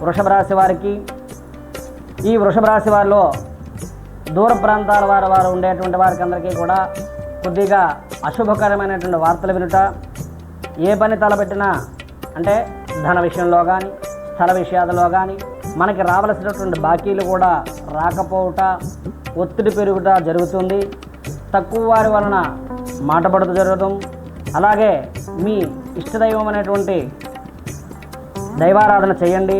వృషభ రాశి వారికి, ఈ వృషభ రాశి వారిలో దూర ప్రాంతాల వారు ఉండేటువంటి వారికి అందరికీ కూడా కొద్దిగా అశుభకరమైనటువంటి వార్తలు వినుట, ఏ పని తలపెట్టినా అంటే ధన విషయంలో కానీ స్థల విషయాలలో కానీ మనకి రావలసినటువంటి బాకీలు కూడా రాకపోవుట, ఒత్తిడి పెరుగుట జరుగుతుంది. తక్కువ వారి వలన మాటపడుతూ జరగడం, అలాగే మీ ఇష్టదైవం అనేటువంటి దైవారాధన చేయండి,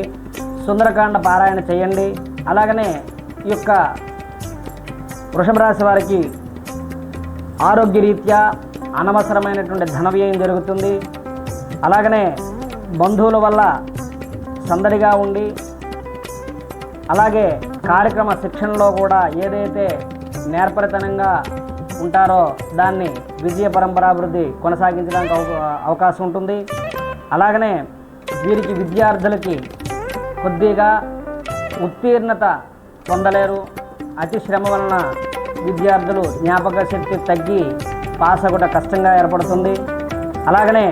సుందరకాండ పారాయణ చేయండి. అలాగనే ఈ యొక్క వృషభ రాశి వారికి ఆరోగ్యరీత్యా అనవసరమైనటువంటి ధన వ్యయం జరుగుతుంది. అలాగనే బంధువుల వల్ల సందడిగా ఉండి, అలాగే కార్యక్రమ శిక్షణలో కూడా ఏదైతే నేర్పరితనంగా ఉంటారో దాన్ని విజయ పరంపరాభివృద్ధి కొనసాగించడానికి అవకాశం ఉంటుంది. అలాగనే వీరికి విద్యార్థులకి కొద్దిగా ఉత్తీర్ణత పొందలేరు. అతి శ్రమ వలన విద్యార్థులు జ్ఞాపక శక్తి తగ్గి పాస్ అవ్వడం కష్టంగా ఏర్పడుతుంది. అలాగనే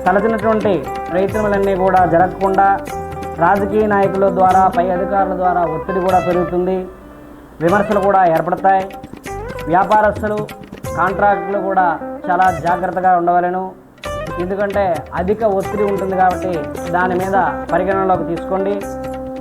తలచినటువంటి ప్రయత్నములన్నీ కూడా జరగకుండా రాజకీయ నాయకుల ద్వారా, పై అధికారుల ద్వారా ఒత్తిడి కూడా పెరుగుతుంది, విమర్శలు కూడా ఏర్పడతాయి. వ్యాపారస్తులు, కాంట్రాక్టులు కూడా చాలా జాగ్రత్తగా ఉండవలెను. ఎందుకంటే అధిక ఒత్తిడి ఉంటుంది కాబట్టి దాని మీద పరిగణనలోకి తీసుకోండి.